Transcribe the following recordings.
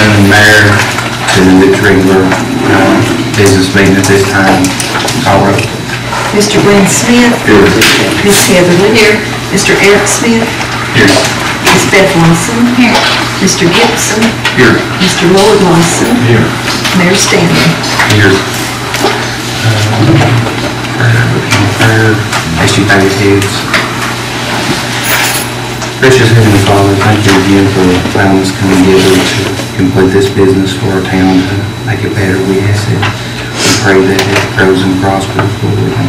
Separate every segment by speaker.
Speaker 1: Chairman and Mayor to its regular business meeting at this time. Call roll.
Speaker 2: Mr. Glenn Smith.
Speaker 1: Here.
Speaker 2: Ms. Heatherly. Here. Mr. Eric Smith.
Speaker 1: Here.
Speaker 2: Ms. Beth Lawson. Here. Mr. Gibson.
Speaker 1: Here.
Speaker 2: Mr. Lloyd Lawson.
Speaker 1: Here.
Speaker 2: Mayor Stanley.
Speaker 1: Here. As you bow your heads. Gracious Heavenly Father, thank you again for allowing us to come together to complete this business for our town to make it better. We ask it. We pray that it grows and prospers, Lord. And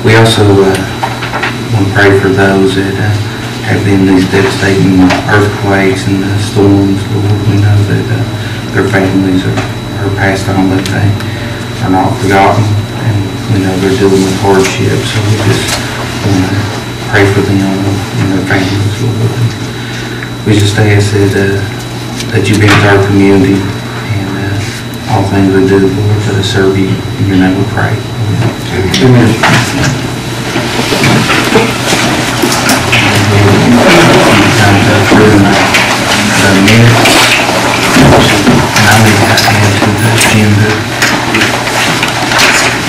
Speaker 1: we also want to pray for those that have been these devastating earthquakes and storms, Lord. We know that their families are passed on, but they are not forgotten. And we know they're dealing with hardship, so we just want to pray for them and their families, Lord. We just ask that you be with our community and all things we do, Lord, to serve you. In your name we pray. Amen. Time to approve the minutes, and I leave that hand to the agenda.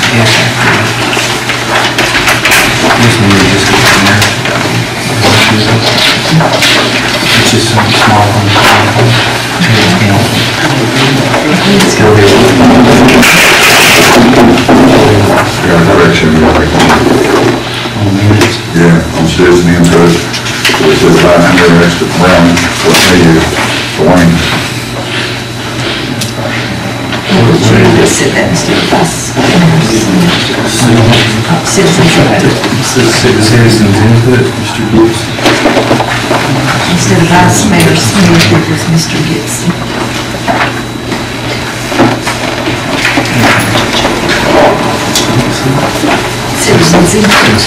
Speaker 1: Yes, this one is just getting there. It's just some small things. Let's go here.
Speaker 3: Yeah, direction.
Speaker 1: On minutes.
Speaker 3: Yeah, on citizen input. It says about under extra round for me, for Wayne.
Speaker 2: Should we just sit that instead of us? Citizens input.
Speaker 1: Citizens input, Mr. Gibson.
Speaker 2: Instead of Vice Mayor Smith, it was Mr. Gibson. Citizens input.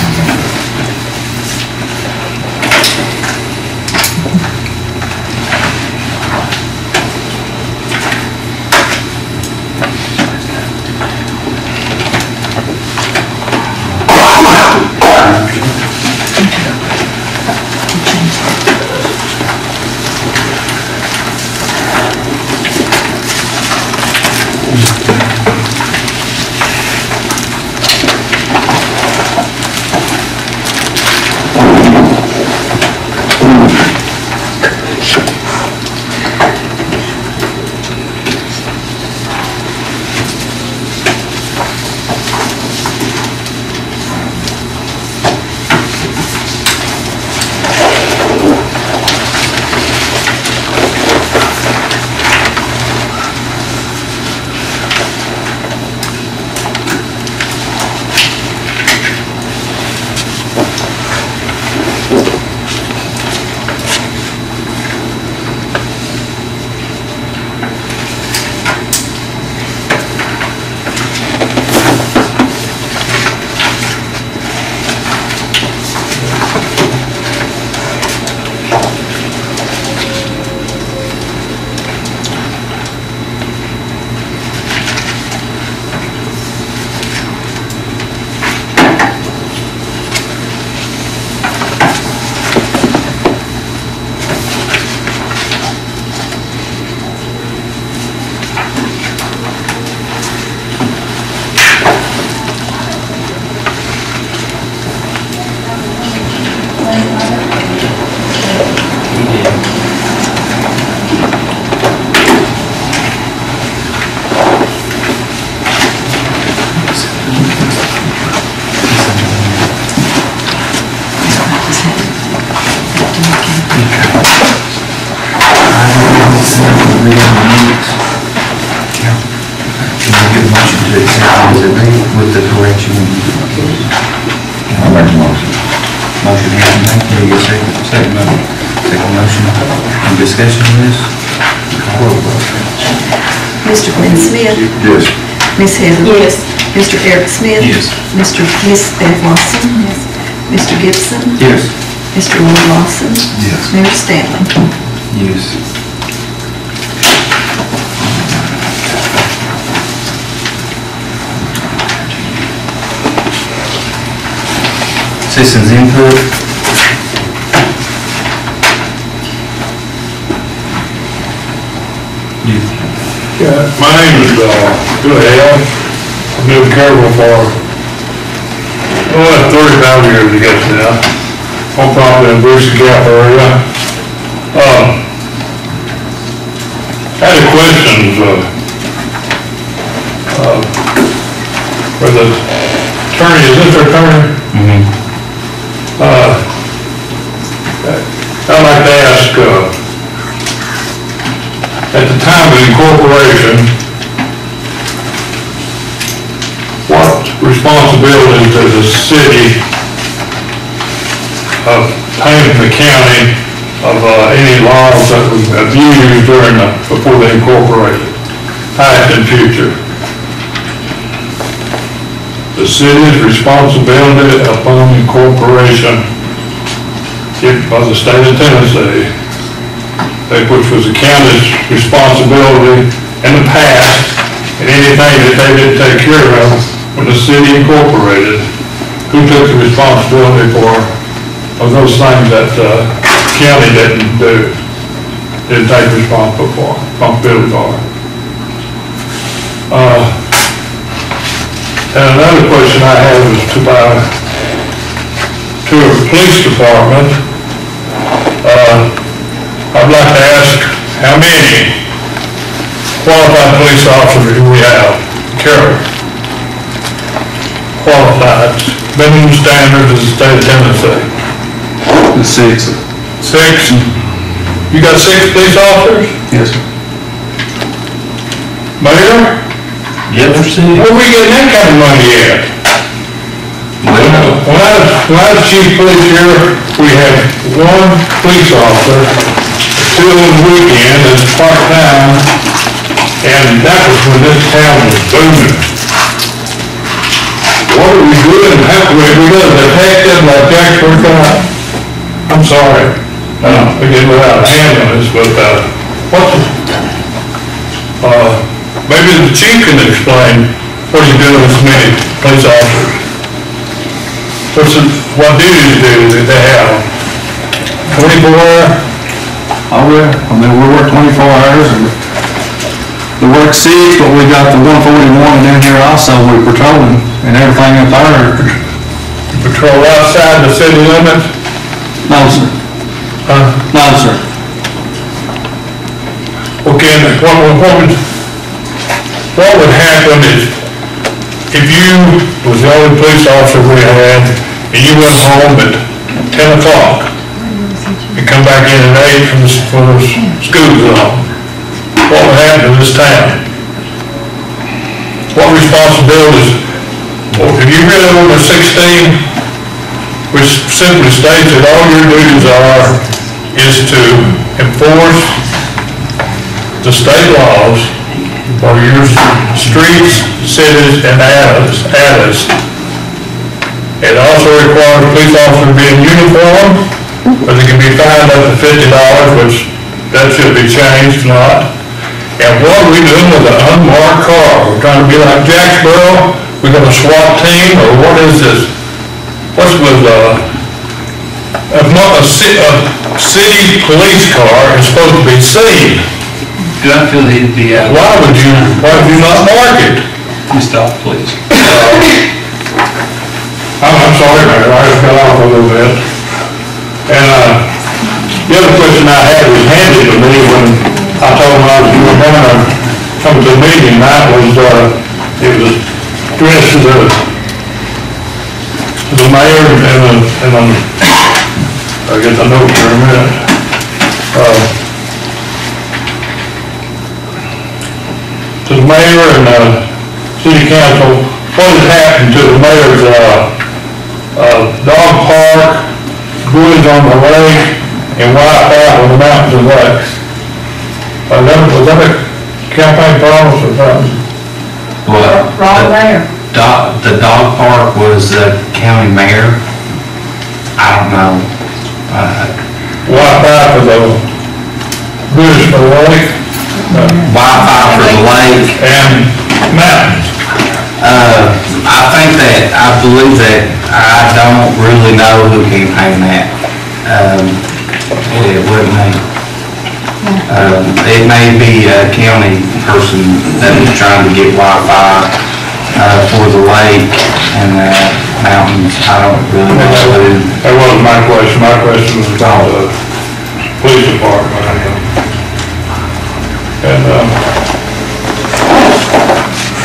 Speaker 1: With the correction.
Speaker 3: I'll make a motion.
Speaker 1: Motion has been made. Can you get a second? Second motion. Any discussion on this? Roll call.
Speaker 2: Mr. Glenn Smith.
Speaker 3: Yes.
Speaker 2: Ms. Heatherly.
Speaker 4: Yes.
Speaker 2: Mr. Eric Smith.
Speaker 1: Yes.
Speaker 2: Miss Beth Lawson. Yes. Mr. Gibson.
Speaker 1: Yes.
Speaker 2: Mr. Lloyd Lawson.
Speaker 3: Yes.
Speaker 2: Mayor Stanley.
Speaker 1: Yes. Citizens input.
Speaker 4: Yeah, my name is, Bill Hale. I've been in Caryville for, 35 years, I guess now. I'm probably in Bruce Gap area. I had a question, for the attorney, is this the attorney? I'd like to ask, at the time of incorporation, what responsibility does the city obtain from the county of any laws that was abused before they incorporated, past and future? The city's responsibility upon incorporation by the state of Tennessee, which was the county's responsibility in the past, and anything that they didn't take care of when the city incorporated, who took the responsibility for those things that the county didn't take responsibility for. And another question I have is to a police department. I'd like to ask how many qualified police officers do we have in Caryville? Qualified, minimum standards of the state of Tennessee.
Speaker 5: 6.
Speaker 4: 6? You got 6 police officers?
Speaker 5: Yes, sir.
Speaker 4: Mayor?
Speaker 5: Yes, sir.
Speaker 4: Where we getting that kind of money at? When I was chief police here, we had 1 police officer, 2 on the weekend, as part-time, and that was when this town was booming. What are we doing? We got detective like Jack Burkott. I'm sorry, again, without handling this, but maybe the chief can explain what he's doing with so many police officers. What duties do they have? 24 hours?
Speaker 5: Oh, yeah. I mean, we work 24 hours and we work 6, but we got the 141 and in here also we're patrolling and everything up there.
Speaker 4: Patrol outside the city limits?
Speaker 5: No, sir. No, sir.
Speaker 4: Okay, what would happen if you was the only police officer we had and you went home at 10 o'clock and come back in at 8 from the school zone? What would happen to this town? What responsibilities? If you really over 16, which simply states that all your duties is to enforce the state laws for your streets, cities, and alleys. It also requires a police officer to be in uniform, but they can be fined up to $50, which that should be changed, not. And what are we doing with an unmarked car? We're trying to be like Jacksboro? We got a SWAT team, or what is this? What's with a city police car is supposed to be seen?
Speaker 5: Do I feel he'd be out?
Speaker 4: Why would you not mark it?
Speaker 5: You stop, please.
Speaker 4: I'm sorry, Mayor, I just got off a little bit. And the other question I had was handed to me when I told him I was going to come to the meeting. That was, it was addressed to the mayor and I get the note here in a minute. To the mayor and city council, what has happened to the mayor's dog park, buoys on the lake, and wipe out on the mountains and lakes? Was that a campaign promise or something?
Speaker 1: Well,
Speaker 2: Wrong there.
Speaker 1: the dog park was the county mayor. I don't know.
Speaker 4: Wipe out for the buoys for the lake?
Speaker 1: Wi-Fi for the lake.
Speaker 4: And mountains.
Speaker 1: I believe that, I don't really know who campaigned that. It wasn't me. It may be a county person that is trying to get Wi-Fi for the lake and the mountains. I don't really know.
Speaker 4: That wasn't my question. My question was about the police department. And,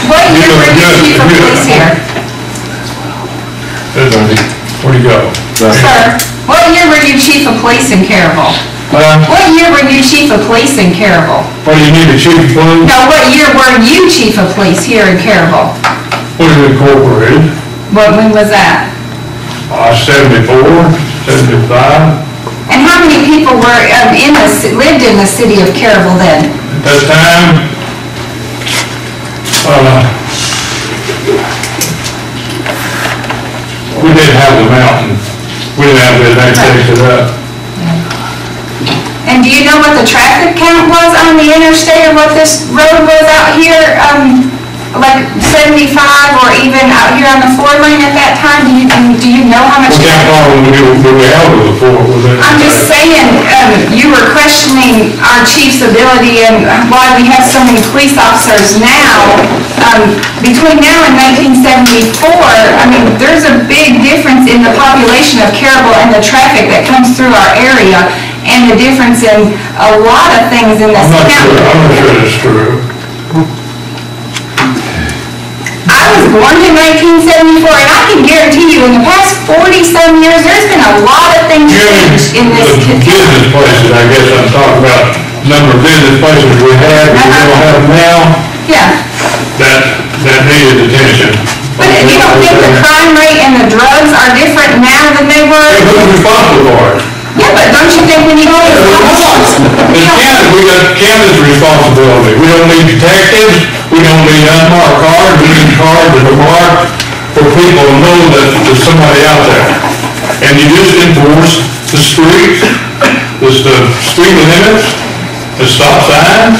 Speaker 2: What year were you chief of police here?
Speaker 4: where do you go?
Speaker 2: Sir, what year were you chief of police in Caryville? What year were you chief of police in Caryville?
Speaker 4: What do you need a chief of police?
Speaker 2: No, what year were you chief of police here in Caryville?
Speaker 4: What is incorporated?
Speaker 2: When was that?
Speaker 4: 74, 75.
Speaker 2: And how many people were lived in the city of Caryville then?
Speaker 4: At that time, we didn't have the mountain. We didn't have the access to that.
Speaker 2: And do you know what the traffic count was on the interstate, or what this road was out here, like 75, or even out here on the 4 lane at that time? Do you know how much?
Speaker 4: We can't follow the reality before.
Speaker 2: I'm just saying, you were questioning our chief's ability and why we have so many police officers now. Between now and 1974, I mean, there's a big difference in the population of Caryville and the traffic that comes through our area, and the difference in a lot of things in this county.
Speaker 4: I'm not sure that's true.
Speaker 2: I was born in 1974, and I can guarantee you, in the past 40-some years, there's been a lot of things changed in this
Speaker 4: The
Speaker 2: county.
Speaker 4: business places, I guess I'm talking about, number of business places we have, we don't have now,
Speaker 2: Yeah.
Speaker 4: that needed attention.
Speaker 2: But you don't think the crime rate and the drugs are different now than they were?
Speaker 4: Hey, who's responsible for it?
Speaker 2: Yeah, but don't you think when you go to the
Speaker 4: The county, we got county's responsibility. We don't need detectives, we don't need unmarked cars, we need cars that are marked for people to know that there's somebody out there. And you just enforce the streets, the street limits, the stop signs.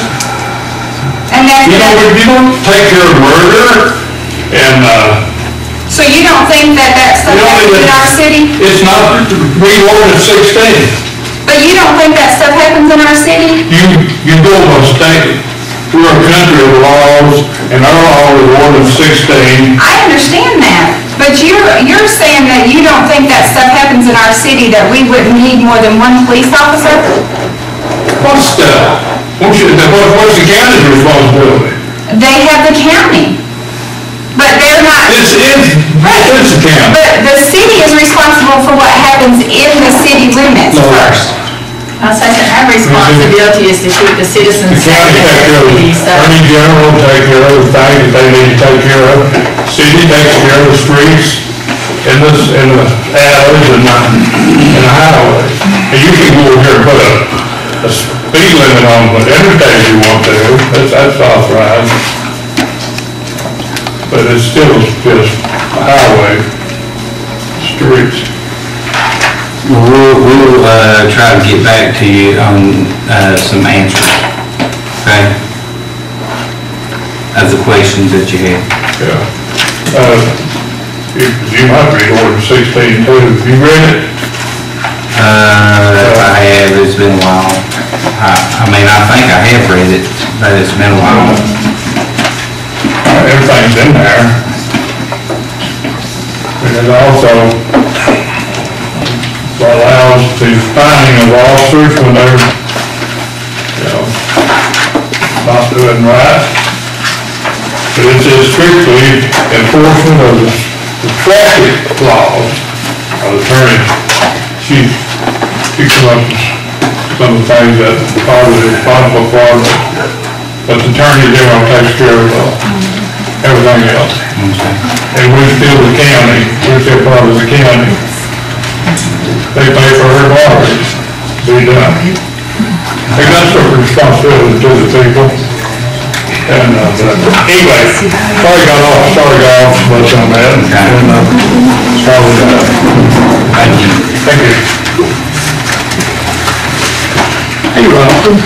Speaker 2: And that's,
Speaker 4: You don't take care of murder and,
Speaker 2: so you don't think that stuff
Speaker 4: You know,
Speaker 2: happens in our city?
Speaker 4: it's not, we ordered 16.
Speaker 2: But you don't think that stuff happens in our city?
Speaker 4: You go on state, we're a country of laws, and our law is ordinance 16.
Speaker 2: I understand that, but you're saying that you don't think that stuff happens in our city, that we wouldn't need more than one police officer?
Speaker 4: What's that? What's the county's responsibility?
Speaker 2: They have the county, but they're not.
Speaker 4: It's the county.
Speaker 2: But the city is responsible for what happens in the city limits first.
Speaker 6: I'll say that our responsibility is to keep the citizens
Speaker 4: The
Speaker 6: safe
Speaker 4: county
Speaker 6: in
Speaker 4: takes care
Speaker 6: their
Speaker 4: of,
Speaker 6: city, so.
Speaker 4: Attorney General take care of the things that they need to take care of. City takes care of the streets and the alleys and the highways. And you can go over here and put a speed limit on whatever day you want to, that's authorized. But it's still just a highway, streets.
Speaker 1: We'll try to get back to you on some answers, okay? Of the questions that you had.
Speaker 4: Yeah. You might read ordinance 16 too. Have you read it?
Speaker 1: If I have, it's been a while. I mean, I think I have read it, but it's been a while.
Speaker 4: Everything's in there. And it also allows the finding of officers when they're, not doing right. But it says strictly enforcement of the traffic laws of the attorney. She come up with some of the things that probably is responsible for, but the attorney general takes care of everything else. And we're still the county, we're still part of the county. They pay for her lawyers to be done. They got some responsibility to the people. And, anyway, sorry got off much on that. And, sorry,
Speaker 1: Thank you.
Speaker 4: thank you.
Speaker 1: Hey, welcome.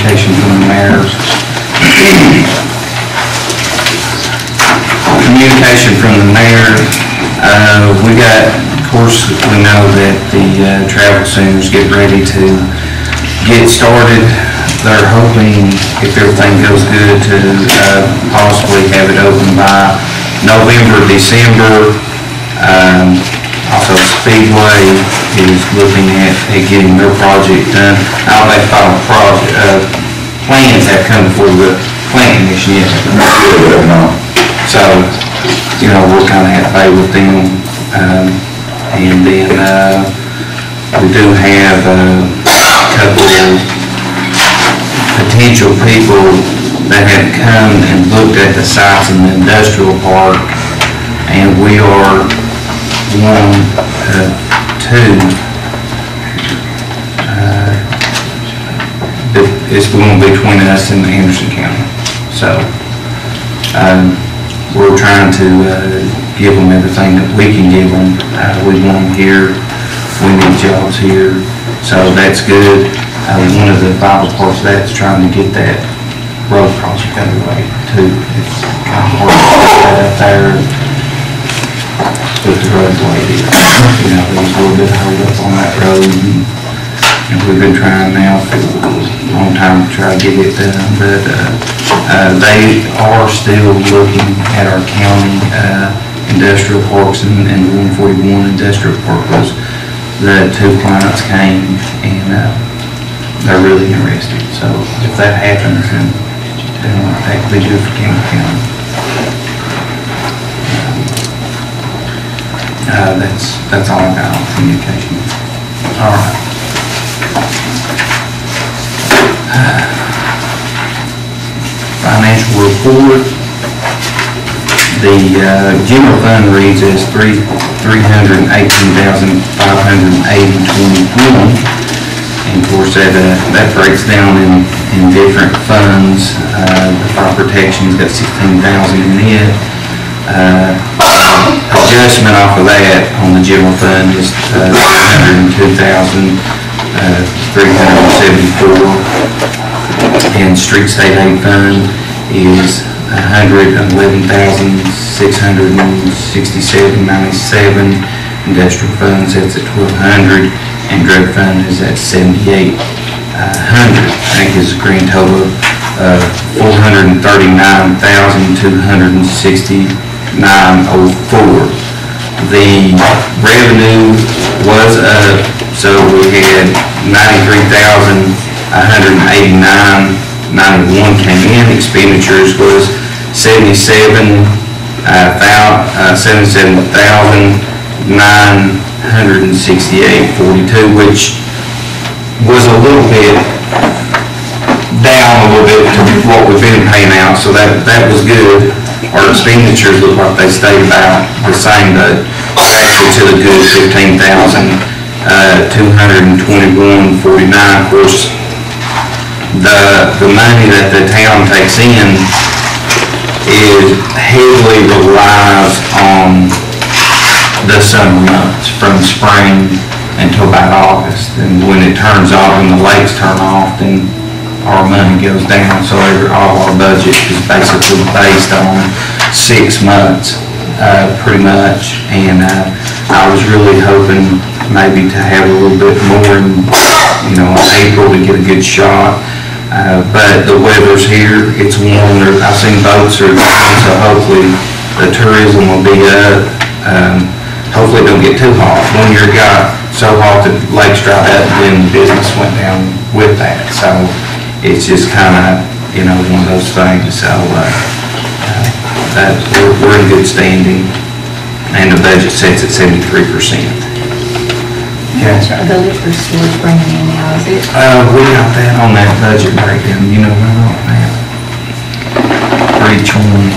Speaker 1: communication from the mayors. Communication from the mayor. We got, of course, we know that the travel center's getting ready to get started. They're hoping, if everything goes good, to possibly have it open by November, December. Also, Speedway is looking at getting their project done. Now, they filed plans have come before the planning commission yet. So, you know, we're kind of halfway with them. And then we do have a couple of potential people that have come and looked at the sites in the industrial park, and we are one, two, it's going to be between us and Anderson County. So we're trying to give them everything that we can give them. We want them here, we need jobs here, so that's good. One of the vital parts of that is trying to get that road project underway too. It's kind of hard to get that up there with the roadway here. You know, there's a little bit of hold up on that road, and we've been trying now for a long time to try to get it done, but they are still looking at our county industrial parks, and the 141 industrial park was the two clients came, and they're really interested. So if that happens, then that could be good for Campbell County. That's all I got on communication. All right. Financial report. The general fund reads as $318,580.21. And of course, that breaks down in different funds. The fire protection's got $16,000 in it. Adjustment off of that on the general fund is $102,374. And street state aid fund is $111,667.97. Industrial funds, that's at $1,200. And drug fund is at $7,800. That gives a grand total of $439,269.04. The revenue was up, so we had $93,189.91 came in. Expenditures was $77,968.42, which was a little bit down a little bit to what we've been paying out, so that was good. Our expenditures look like they stayed about the same, but actually to the good, $15,221.49. Of course, the money that the town takes in is heavily relies on the summer months, from spring until about August. And when it turns off and the lakes turn off, then our money goes down. So all our budget is basically based on 6 months, pretty much. And I was really hoping maybe to have a little bit more in, in April to get a good shot. But the weather's here, it's warm, I've seen boats are going, so hopefully the tourism will be up. Hopefully it don't get too hot. One year it got so hot that lakes dried up, and then the business went down with that. So it's just kind of, one of those things. So we're in good standing, and the budget sets at 73%. Okay.
Speaker 6: The liquor store's bringing in now, is it?
Speaker 1: We got that on that budget breakdown, right now. For each one.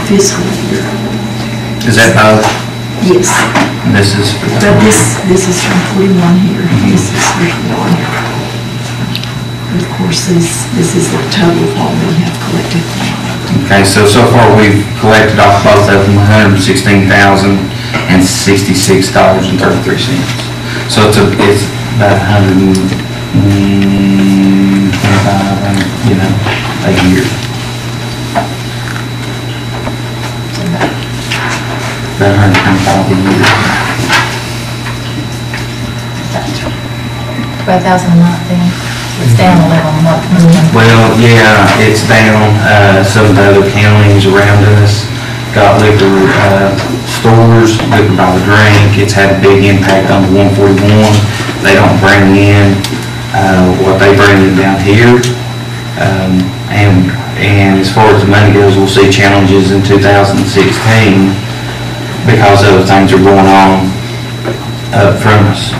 Speaker 7: Fiscal year.
Speaker 1: Is that both?
Speaker 7: Yes.
Speaker 1: And this is for
Speaker 7: But this is from 41 here. This is 41. But of course, this is the total of what we have collected.
Speaker 1: Okay, so far we've collected off both of them $116,066.33. So it's about 125, a year. About 125 a year.
Speaker 6: 12,000 a month then. It's down a little a month.
Speaker 1: Well, yeah, it's down. Some of the other counties around us got liquor stores, liquor by the drink. It's had a big impact on the 141. They don't bring in what they bring in down here. And as far as the money goes, we'll see challenges in 2016 because other things are going on up from us.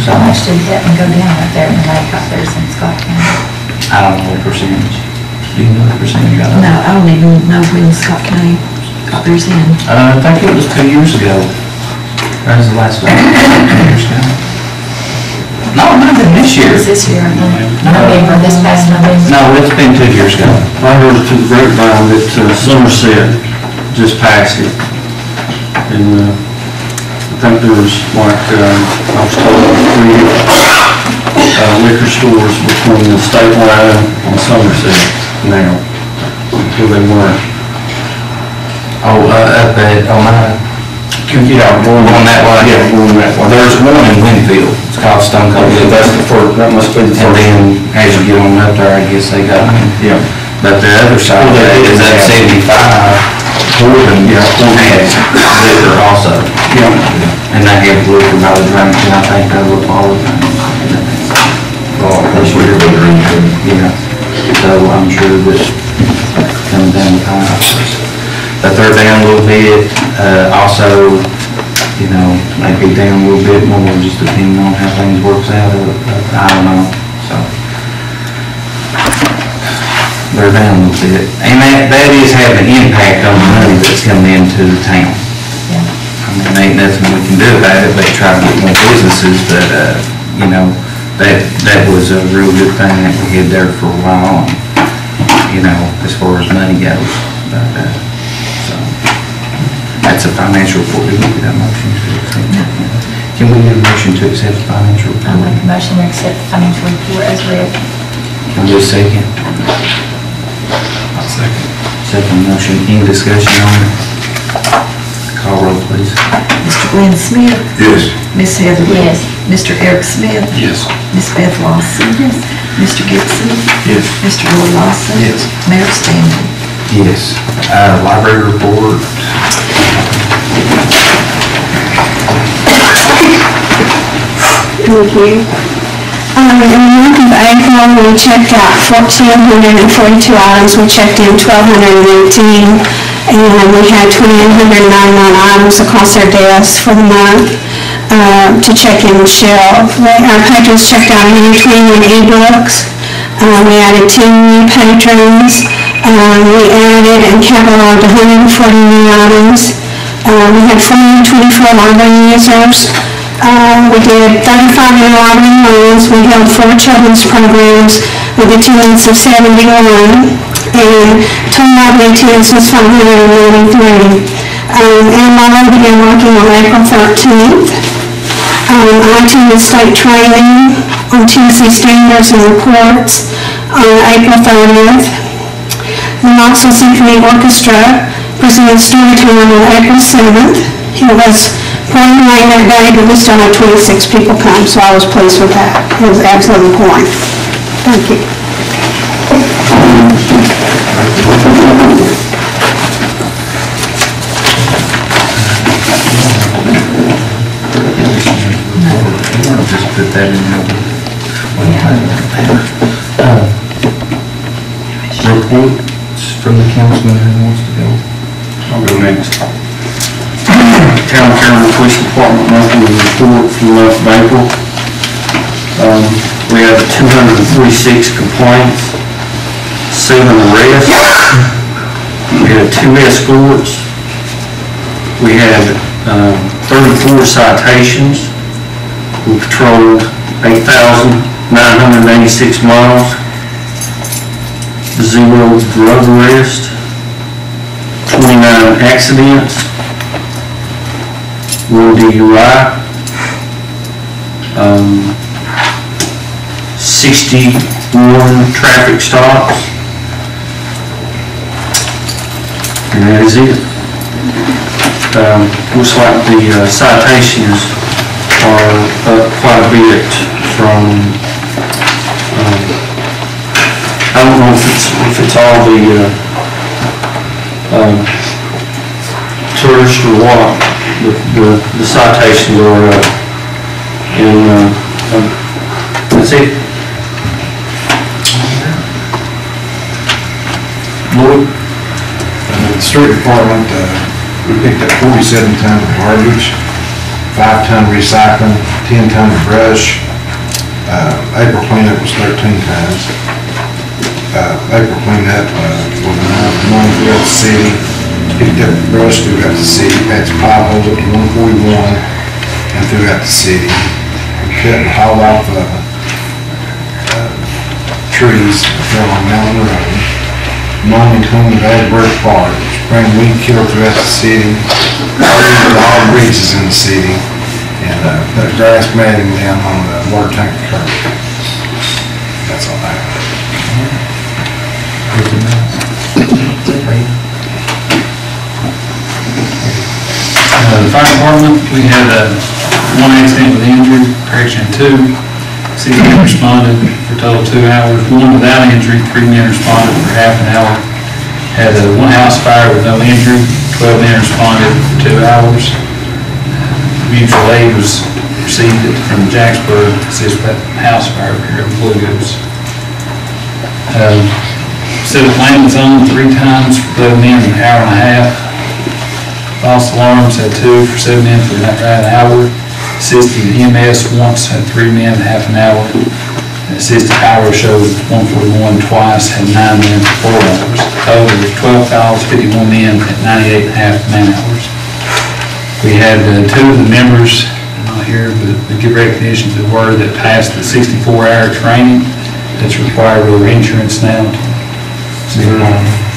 Speaker 1: So,
Speaker 6: How much did that one go down right there in the lake out there in Scott County?
Speaker 1: I don't know the percentage. Do you know the percentage?
Speaker 7: No, I don't even know when Scott County got theirs in.
Speaker 1: I think it was 2 years ago. That was the last one. 2 years ago. No, it might have been this year.
Speaker 6: It was this year, I think. November, this past November.
Speaker 1: No, it's been 2 years ago.
Speaker 5: I heard through the grapevine that Somerset just passed it. And I think there was like, I was told, 3 liquor stores between the state line and Somerset now, who they weren't.
Speaker 1: Oh, up at Oneida.
Speaker 5: Yeah,
Speaker 1: Going that way?
Speaker 5: Yeah, going that way.
Speaker 1: There's one in Winfield. It's called Stone Cold.
Speaker 5: That's the first, that must be the
Speaker 1: And
Speaker 5: first.
Speaker 1: then as you get on up there, I guess they got one.
Speaker 5: Yeah.
Speaker 1: But the other side of that is up 75. Corbin, has liquor also.
Speaker 5: Yeah.
Speaker 1: And they have liquor by the drink, and I think they look all the time.
Speaker 3: Oh, that's what you're doing.
Speaker 1: Yeah, so I'm sure that comes down the pipe. But they're down a little bit, also, maybe down a little bit more, just depending on how things works out, I don't know, so. They're down a little bit, and that is having an impact on the money that's coming into the town.
Speaker 6: Yeah.
Speaker 1: I mean, ain't nothing we can do about it, but try to get more businesses, but, that was a real good thing that we had there for a while, as far as money goes, but, so. That's a financial report. Do we get a motion to accept? Can we get a motion to accept the financial
Speaker 6: I'll
Speaker 1: report?
Speaker 6: make a motion to accept the financial report as read.
Speaker 1: Can we get a second?
Speaker 4: I'll second.
Speaker 1: Second motion, any discussion on it? Call roll, please.
Speaker 7: Mr. Glenn Smith,
Speaker 3: Yes.
Speaker 7: Miss Heather Lee.
Speaker 6: Yes.
Speaker 7: Mr. Eric Smith.
Speaker 4: Yes.
Speaker 7: Miss Beth Lawson. Mr. Gibson.
Speaker 5: Yes.
Speaker 7: Mr. Roy Lawson.
Speaker 5: Yes.
Speaker 7: Mayor Stanley.
Speaker 1: Yes. Library report.
Speaker 8: Thank you. In the month of April, we checked out 1,442 items. We checked in 1,218, and we had 2,899 items across our desks for the month to check in the shelf. Our patrons checked out 121 e-books. We added 10 new patrons. We added and cataloged 140 new items. We had 424 library users. We did 35 new library loans. We held 4 children's programs with attendance of 71, and total library attendance was 593. MLO began working on April 13th. I attended state training on Tennessee standards and reports on April 30th. The Knoxville Symphony Orchestra presented Storytime on April 7th. It was pouring rain that day, but we still had 26 people come, so I was pleased with that. It was absolutely pouring. Thank you.
Speaker 1: Just put that in there. Reports from the councilman who wants to go.
Speaker 5: I'll go next. Town Caryville Police Department monthly report for the month of April. We had 236 complaints, 7 arrests. We had 2 escorts. We had 34 citations. We patrolled 8,800 986 miles, 0 road arrest, 29 accidents, 1 DUI, 61 traffic stops, and that is it. Looks like the citations are up quite a bit from, I don't know if it's all the tourists or what, but the citations are up, and that's it. Lloyd?
Speaker 9: The street department, we picked up 47 tons of garbage, 5 ton recycling, 10 ton of brush. April cleanup was 13 tons. April cleanup was enough money throughout the city. Picked up brush throughout the city, patched potholes up to 141 and throughout the city. Cut and hauled off trees that fell on Mountain Road. Mowing and cleaning the Asbury Park, spraying weed killer throughout the city, all bridges in the city, and put grass matting down on the water tank curb. That's all I have.
Speaker 10: The fire department, we had one accident with injury, correction 2. 6 men responded for a total of 2 hours. 1 without injury, 3 men responded for half an hour. Had 1 house fire with no injury, 12 men responded for 2 hours. Mutual aid was received from Jacksburg to assist with that house fire here in Blue Goose. Set of ambulance on 3 times for 11 men in an hour and a half. False alarms had 2 for 7 men for an hour. Assisting EMS once had 3 men, half an hour. Assisted power showed 141 twice, had 9 men for 4 hours. Total was 12 calls, 51 men at 98 and a half man hours. We had 2 of the members, not here, but we give recognition to the word that passed the 64-hour training that's required with our insurance now. So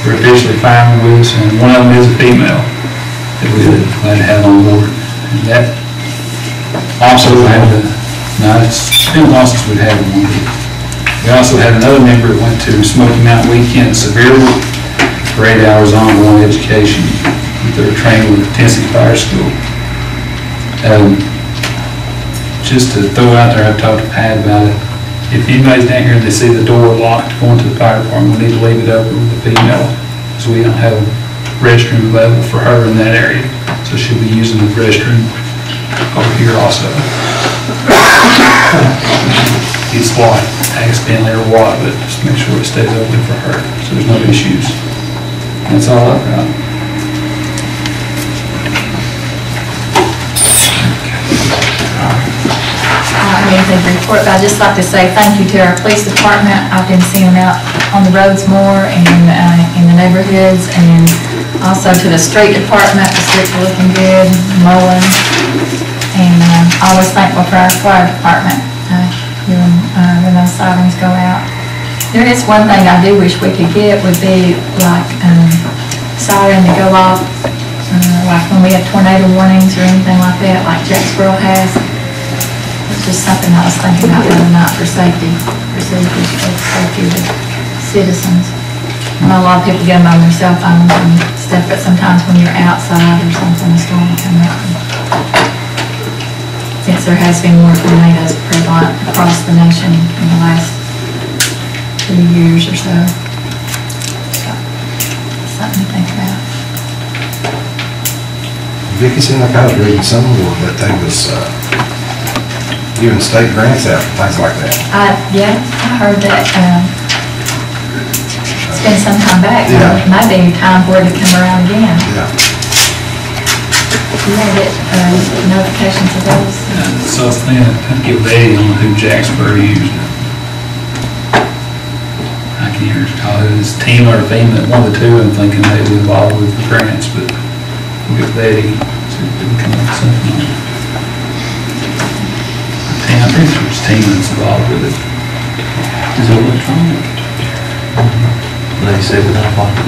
Speaker 10: we're officially firemen with us, and one of them is a female that we're glad to have on board. And that also had it's been long since we've had one. We also had another member that went to Smoky Mountain Weekend severely for 8 hours ongoing education. They were trained with Tennessee Fire School. Just to throw out there, I've talked to Pat about it. If anybody's down here and they see the door locked going to the fire department, we need to leave it open with the female, because we don't have a restroom available for her in that area. So she'll be using the restroom over here also. It's locked accidentally or what, but just make sure it stays open for her so there's no issues. That's all I've got.
Speaker 6: I don't have anything to report, but I'd just like to say thank you to our police department. I've been seeing them out on the roads more and in the neighborhoods, and also to the street department. The streets are looking good, mowing, and always thankful for our fire department when those sirens go out. There is one thing I do wish we could get would be like siren to go off, like when we have tornado warnings or anything like that, like Jacksboro has. It's just something I was thinking about the other night for safety of the citizens. I know a lot of people get them on their cell phones and stuff, but sometimes when you're outside or something, the storm will come out. Since there has been more tornadoes prevalent across the nation in the last 2 years or so. So, something to think about.
Speaker 9: Vicki, seemed like I was reading somewhere that they was giving state grants out for things like that.
Speaker 6: Yeah, I heard that. It's been some time back.
Speaker 9: Yeah.
Speaker 6: It might be time for it to come around again.
Speaker 9: Yeah.
Speaker 6: You may get notifications of those.
Speaker 10: So I was thinking, I'd get Betty on who Jacksboro used. I can't recall it was team or female, one of the two. I'm thinking they were involved with the grants, but we'll get Betty, see if we can come up with something. I think there's a team that's involved with it.
Speaker 1: Is it electronic? They said that I bought it.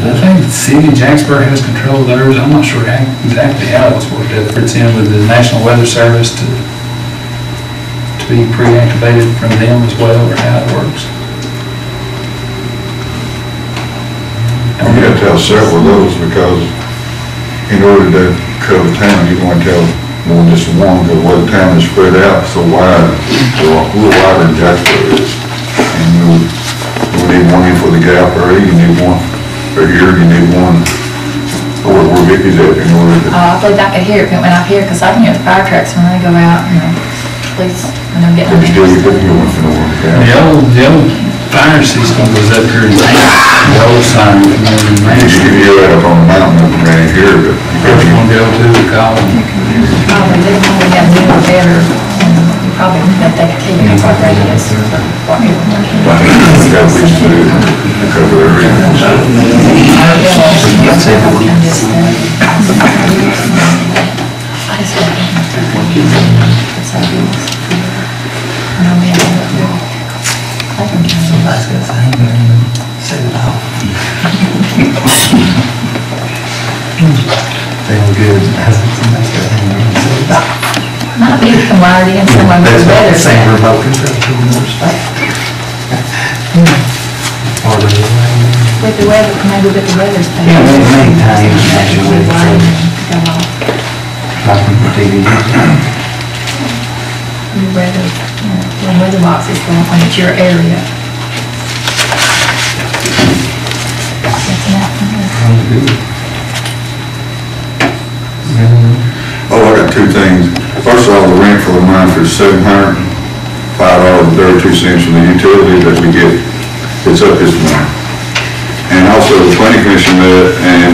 Speaker 10: I think the city of Jacksboro has control of theirs. I'm not sure exactly how it's worked out. If it's in with the National Weather Service to be pre-activated from them as well, or how it works.
Speaker 3: And you have to tell several of those because in order to cover town, you want to tell more than just one, because where the town is spread out so wide, so a little wider than Jacksboro is. And you need one in for the gap area, you need one for here, you need one where Vicky's at in order to.
Speaker 6: I believe I could hear it when I'm here, because I can hear the fire trucks when they go out, and the police, when they're getting.
Speaker 3: But you still, you couldn't go in for no one.
Speaker 10: The old fire system goes up here in the old sign.
Speaker 3: You can hear that up on the mountain up around here, but you
Speaker 10: First
Speaker 3: probably
Speaker 10: one go to the call.
Speaker 6: Probably, they probably got newer, better, and you probably, that they could tell you what radius, or what you want.
Speaker 3: got at least to cover everything.
Speaker 1: Somebody's got to say, set it off. Feel good. Somebody's got to hang on and set it off.
Speaker 6: Might be some wired in someone with
Speaker 1: That's
Speaker 6: better.
Speaker 1: the same remote control to another state. Or the
Speaker 6: With the weather, maybe with the weather's.
Speaker 1: Yeah, many times, actually, like on the TV.
Speaker 6: The weather, when weather box is going on, it's your area.
Speaker 3: Oh, I got two things. First of all, the rent for the month is $705.32 from the utility that we get. It's up this month. And also the planning commission met, and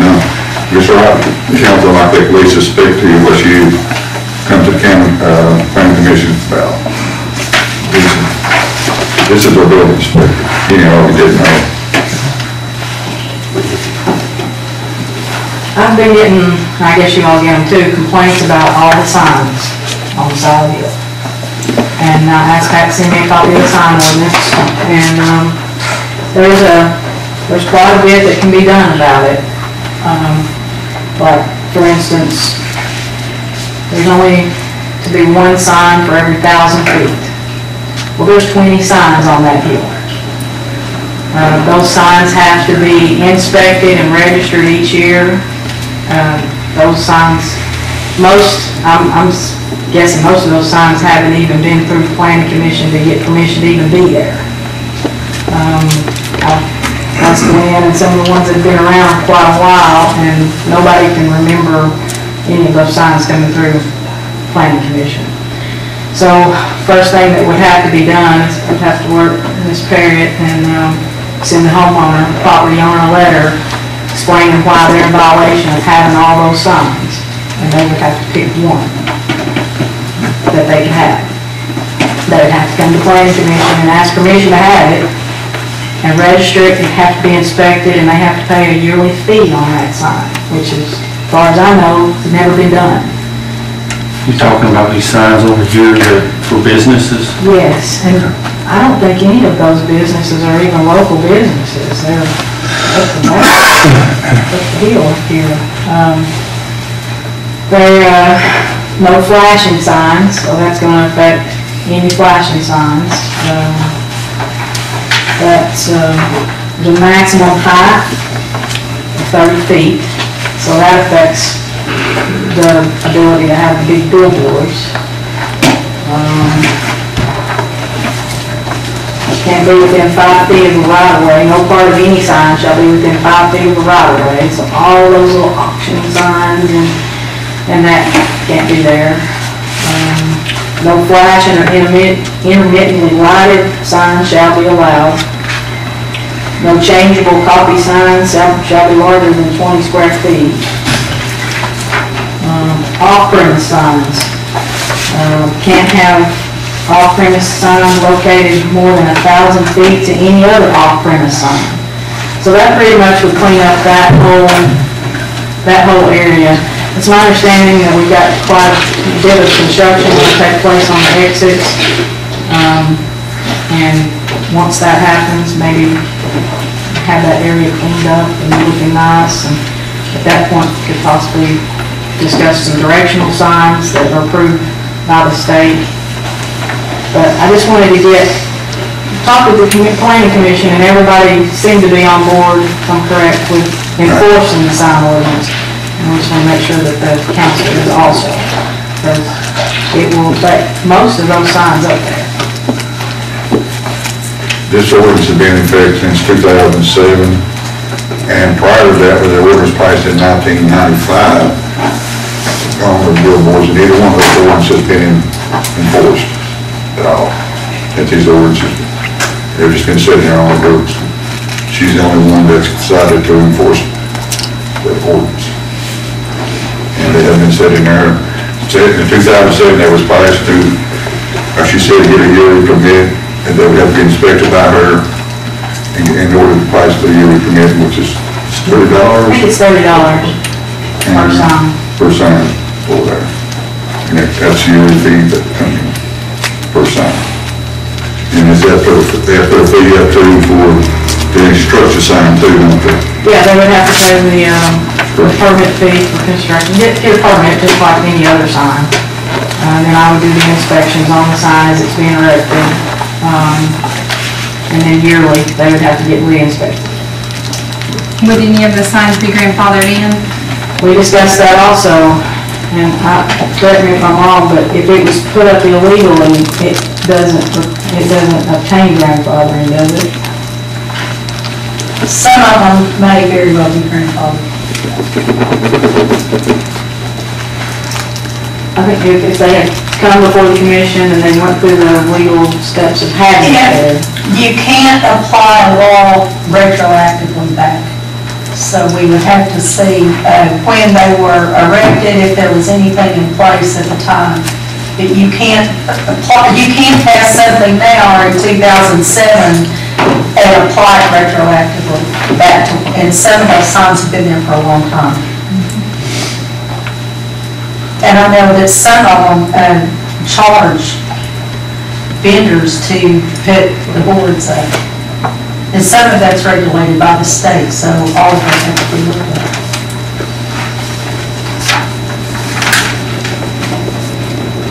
Speaker 3: it's all right, council, I think Lisa speak to you what you come to the county, planning commission about. This is our building inspector. You know, we didn't know.
Speaker 7: I've been getting, I guess you all get them too, complaints about all the signs on the side of the hill. And I asked Pat to send me a copy of the sign ordinance, and there's quite a bit that can be done about it. Like, for instance, there's only to be one sign for every 1,000 feet. Well, there's 20 signs on that hill. Those signs have to be inspected and registered each year. Those signs, I'm guessing most of those signs haven't even been through the planning commission to get permission to even be there. I've seen in and some of the ones that have been around quite a while, and nobody can remember any of those signs coming through planning commission. So first thing that would have to be done is I'd have to work with Ms. Parrott and send the homeowner, property owner a letter explaining why they're in violation of having all those signs. And they would have to pick one that they can have. They would have to come to planning commission and ask permission to have it and register it. It'd have to be inspected, and they have to pay a yearly fee on that sign, which is, as far as I know, has never been done.
Speaker 5: You're talking about these signs over here that for businesses?
Speaker 7: Yes, and I don't think any of those businesses are even local businesses. They're up the hill here. No flashing signs, so that's going to affect any flashing signs. There's a maximum height of 30 feet, so that affects the ability to have big billboards. Can't be within 5 feet of the right-of-way. No part of any sign shall be within 5 feet of the right-of-way. So all those little auction signs and that can't be there. No flashing or intermittently lighted signs shall be allowed. No changeable copy signs shall be larger than 20 square feet. Off-premise signs. Can't have off-premise signs located more than 1,000 feet to any other off-premise sign. So that pretty much would clean up that whole area. It's my understanding that we've got quite a bit of construction that will take place on the exits. And once that happens, maybe have that area cleaned up and looking nice. And at that point, we could possibly discuss some directional signs that are approved by the state. But I just wanted to talk with the planning commission, and everybody seemed to be on board, if I'm correct, with enforcing the sign ordinance. And we just want to make sure that the council is also, because it will affect most of those signs up there.
Speaker 3: This ordinance has been in effect since 2007, and prior to that, the ordinance passed in 1995 on the billboards, and neither one of those ordinances has been enforced at all. That these ordinances, they've just been sitting there on the books. She's the only one that's decided to enforce the ordinance. And they have been sitting there. In 2007, that was passed to, she said, to get a yearly permit, and they would have to be inspected by her in order to pass the yearly permit, which is $30.
Speaker 7: I think it's $30 per sign.
Speaker 3: Per sign for there. And that's the yearly fee that comes in per sign. And is that they have to fee up to for the structure sign too, don't they?
Speaker 7: Yeah, they would have to pay the permit fee for construction, get a permit just like any other sign. And then I would do the inspections on the sign as it's being erected. And then yearly, they would have to get re-inspected.
Speaker 2: Would any of the signs be grandfathered in?
Speaker 7: We discussed that also, and correct me if I'm wrong, but if it was put up illegally, it doesn't obtain grandfathering, does it?
Speaker 6: Some of them may very well be grandfathered.
Speaker 7: I think if they had come before the commission and they went through the legal steps of having it there.
Speaker 11: You can't apply a law retroactively back. So we would have to see when they were erected, if there was anything in place at the time. But you can't apply, you can't pass something now or in 2007 and apply it retroactively back to, and some of those signs have been there for a long time. And I know that some of them charge vendors to put the boards up. And some of that's regulated by the state, so all of them have to be looked at.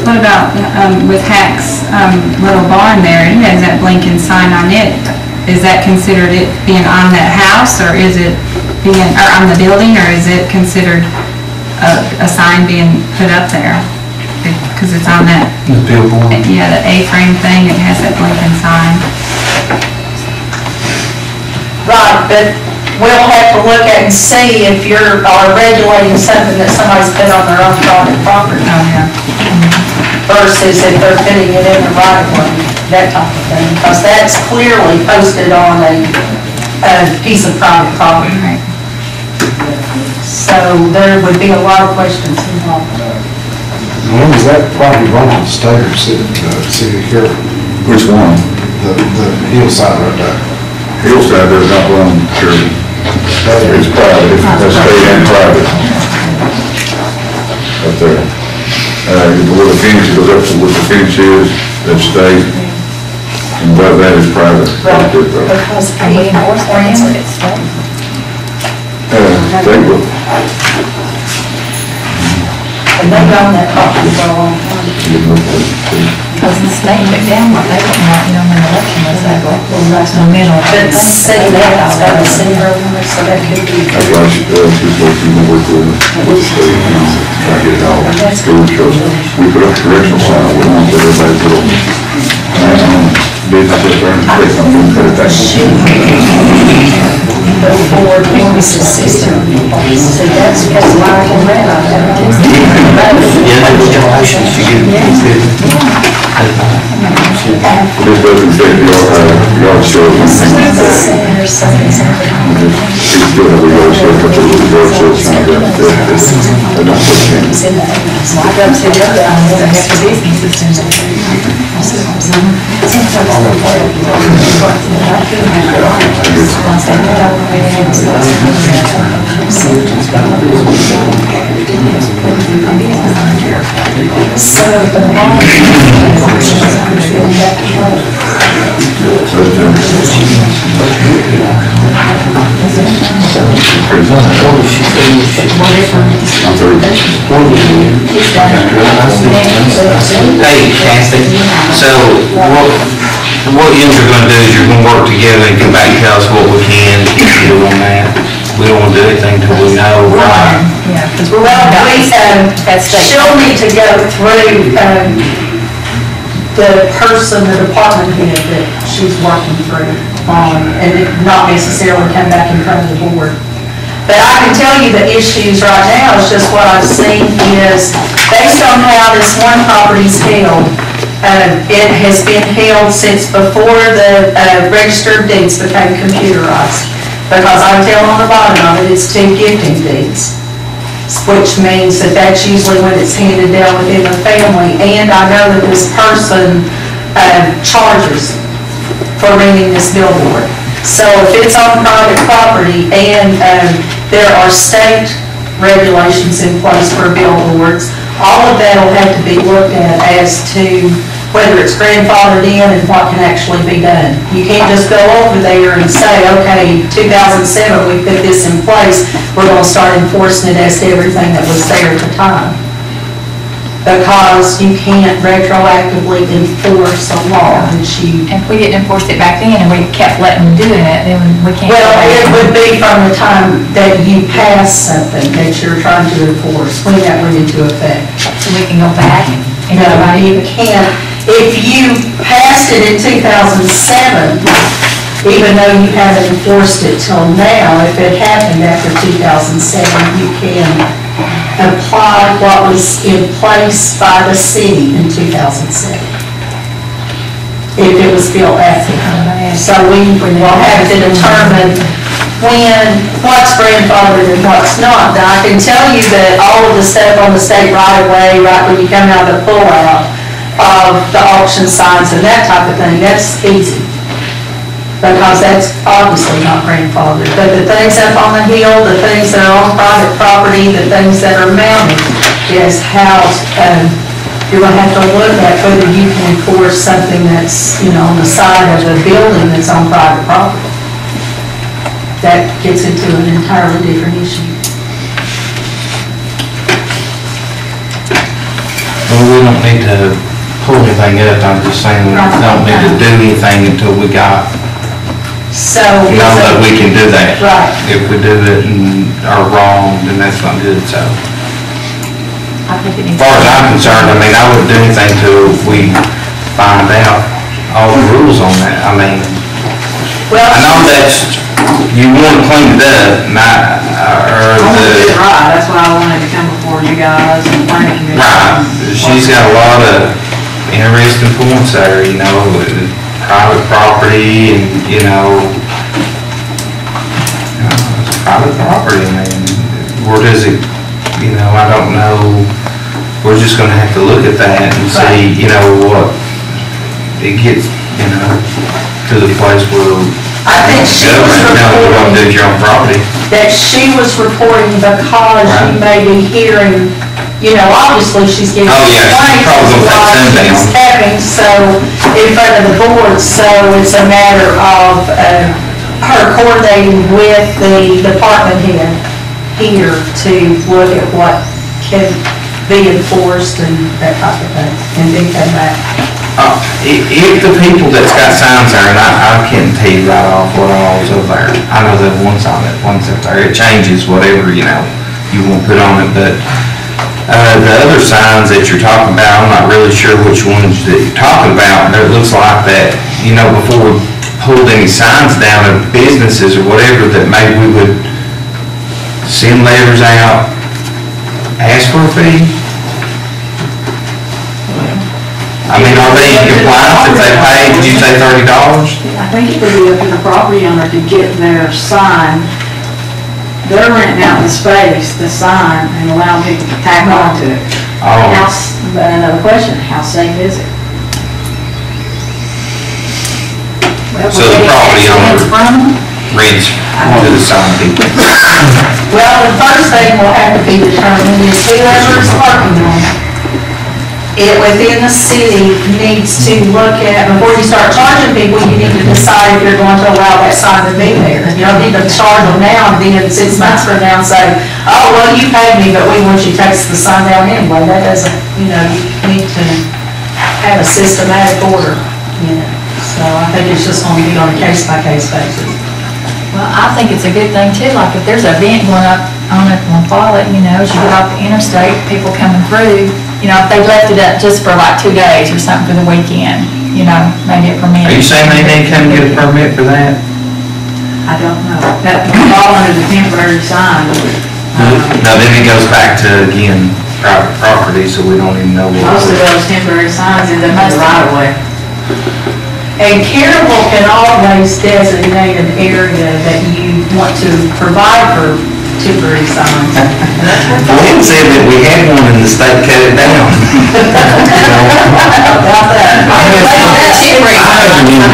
Speaker 2: What about with Hack's little barn there? It has that blinking sign on it. Is that considered it being on that house, or is it being, or on the building, or is it considered a sign being put up there? Because it's on that,
Speaker 5: The billboard.
Speaker 2: yeah, the A-frame thing, it has that blinking sign.
Speaker 11: Right, but we'll have to look at and see if you're regulating something that somebody's put on their own private property
Speaker 2: Oh, yeah.
Speaker 11: versus if they're putting it in the right of way, that type of thing. Because that's clearly posted on a piece of private property.
Speaker 2: Right.
Speaker 11: So there would be a lot of questions involved.
Speaker 9: When was that property belong to the state or city of Caryville?
Speaker 3: Which one?
Speaker 9: The hillside right there.
Speaker 3: Hillside does not belong to Caryville. It's private, it's state and private. Up there. Where the fence goes up to where the fence is, that's state, and above that is private.
Speaker 11: Because the enforcement is state.
Speaker 3: They will.
Speaker 11: And they've owned that property for a long time.
Speaker 6: Because the state took down what they didn't want, when the election was that, that's no middle.
Speaker 11: But city now, it's got a city road number, so that could be.
Speaker 3: That's why she's working to work with the state, try to get it all. We put up a correctional sign, we want everybody to put up. Business up there and take something, cut it back.
Speaker 11: The board notices system. So that's because Mark and Red are
Speaker 3: This doesn't fit the yard sale. It's good that we yard sale, but the yard sale sign, they don't put it in.
Speaker 11: So the law.
Speaker 1: Hey, Cassie, so what you are gonna do is you're gonna work together and come back and tell us what we can do on that. We don't wanna do anything till we know.
Speaker 6: Yeah, because we're.
Speaker 11: Well, she'll need to go through, the person, the department head that she's working through on, and it not necessarily come back in front of the board. But I can tell you the issues right now is just what I've seen is, based on how this one property's held, it has been held since before the register of deeds became computerized. Because I tell on the bottom of it, it's 2 gifting deeds, which means that that's usually when it's handed down within the family. And I know that this person charges for renting this billboard. So if it's on private property and there are state regulations in place for billboards, all of that will have to be looked at as to whether it's grandfathered in and what can actually be done. You can't just go over there and say, okay, 2007, we put this in place, we're going to start enforcing it as to everything that was there at the time. Because you can't retroactively enforce a law that you...
Speaker 6: If we didn't enforce it back then and we kept letting them doing it, then we can't.
Speaker 11: Well, it would be from the time that you pass something that you're trying to enforce, when that went into effect.
Speaker 6: So we can go back and
Speaker 11: No,
Speaker 6: everybody.
Speaker 11: you can't. If you passed it in 2007, even though you haven't enforced it till now, if it happened after 2007, you can apply what was in place by the city in 2007. If it was built after. So we will have to determine what's grandfathered and what's not. Now, I can tell you that all of the stuff on the state right-of-way, right when you come out of the pull-out of the auction signs and that type of thing, that's easy. Because that's obviously not grandfathered. But the things up on the hill, the things that are on private property, the things that are mounted, is how you're going to have to look at whether you can enforce something that's, on the side of a building that's on private property. That gets into an entirely different issue.
Speaker 1: Well, we don't need to pull anything up, I'm just saying, we don't need to do anything until we
Speaker 11: So.
Speaker 1: know that we can do that.
Speaker 11: Right.
Speaker 1: If we do it and are wrong, then that's not good, so.
Speaker 6: I think it
Speaker 1: As
Speaker 6: needs.
Speaker 1: far as I'm concerned, I mean, I wouldn't do anything till we find out all the rules on that. I mean, I know that's, you want to clean it up, not, or
Speaker 7: I want to do it
Speaker 1: the,
Speaker 7: right, that's why I wanted to come before you guys and planning commission.
Speaker 1: right, she's got a lot of interesting points there, with private property and, it's private property, I mean, where does it, I don't know, we're just gonna have to look at that and see, what, it gets, to the place where
Speaker 11: I think she was
Speaker 1: government tells you what to do with your own property.
Speaker 11: that she was reporting because you may be hearing, obviously she's getting
Speaker 1: Oh, yeah, she's probably gonna take some
Speaker 11: she's
Speaker 1: down.
Speaker 11: having, so, in front of the board, so it's a matter of her coordinating with the department head here to look at what can be enforced and that type of thing, and then come back.
Speaker 1: If the people that's got signs there, and I can't tell you right off what all's up there, I know that one sign, that one's up there, it changes whatever, you want to put on it, but the other signs that you're talking about, I'm not really sure which ones that you're talking about, but it looks like that, before we pulled any signs down of businesses or whatever, that maybe we would send letters out, ask for a fee. I mean, are they in compliance if they pay, did you say $30?
Speaker 7: I think it would be up to the property owner to get their sign. They're renting out the space, the sign, and allowing people to tack onto it.
Speaker 1: Oh.
Speaker 7: But another question, how safe is it?
Speaker 1: So the property owner rents to the sign people.
Speaker 11: Well, the first thing will have to be determined is whoever's working on it it within the city needs to look at, before you start charging people, you need to decide if you're going to allow that sign to be there. You don't need to charge them now and then 6 months from now and say, oh, well, you paid me, but we want you to take the sign down anyway. That doesn't, you need to have a systematic order, So I think it's just going to be on a case-by-case basis.
Speaker 6: Well, I think it's a good thing too, like if there's an event going up on it on Follett, as you get off the interstate, people coming through, if they left it up just for like 2 days or something for the weekend, maybe a permit.
Speaker 1: Are you saying they need to come get a permit for that?
Speaker 7: I don't know. That would fall under the temporary sign.
Speaker 1: No, then it goes back to, again, private property, so we don't even know what.
Speaker 7: Most of those temporary signs end up in the right of way.
Speaker 11: And Caryville can always designate an area that you want to provide for temporary signs.
Speaker 1: Lynn said that we had one in the state, cut it down.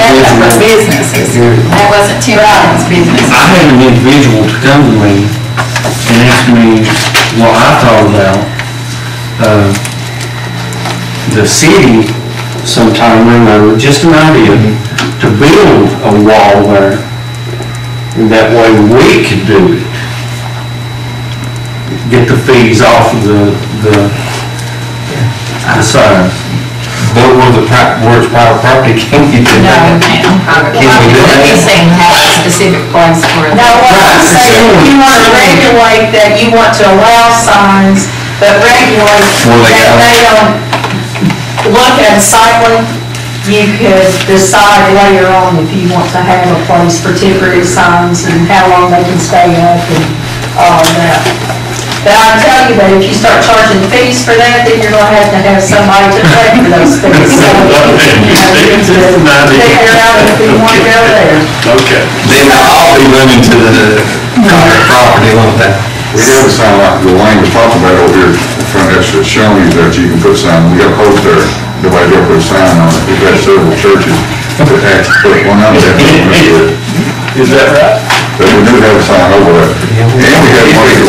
Speaker 6: That's for businesses. That wasn't temporary, it's business.
Speaker 5: I had an individual to come to me and ask me what I thought about, the city sometime or another, just an idea, to build a wall there. And that way we could do it. Get the fees off of the signs.
Speaker 1: But where it's private property, can you do
Speaker 6: No,
Speaker 1: that?
Speaker 6: we can't on private
Speaker 1: Can we do
Speaker 6: property.
Speaker 1: that?
Speaker 6: He's saying have a specific place for it.
Speaker 11: No, what I'm saying, you want to regulate that, you want to allow signs, but regulate
Speaker 1: Where they
Speaker 11: that
Speaker 1: go.
Speaker 11: they don't look at cycling. You could decide later on if you want to have a place for temporary signs and how long they can stay up and all of that. But I tell you that if you start charging fees for that, then you're gonna have somebody to pay for those fees. So, you need to figure out if you want to go there.
Speaker 5: Okay.
Speaker 1: Then I'll be running to the private property, won't they?
Speaker 3: We have a sign like the Wayne was talking about over here in front of that Shoney's that you can put sign, we got a post there, nobody's ever put a sign on it, we've got several churches that actually put one on there.
Speaker 5: Is that right?
Speaker 3: But we do have a sign over there. And we have one at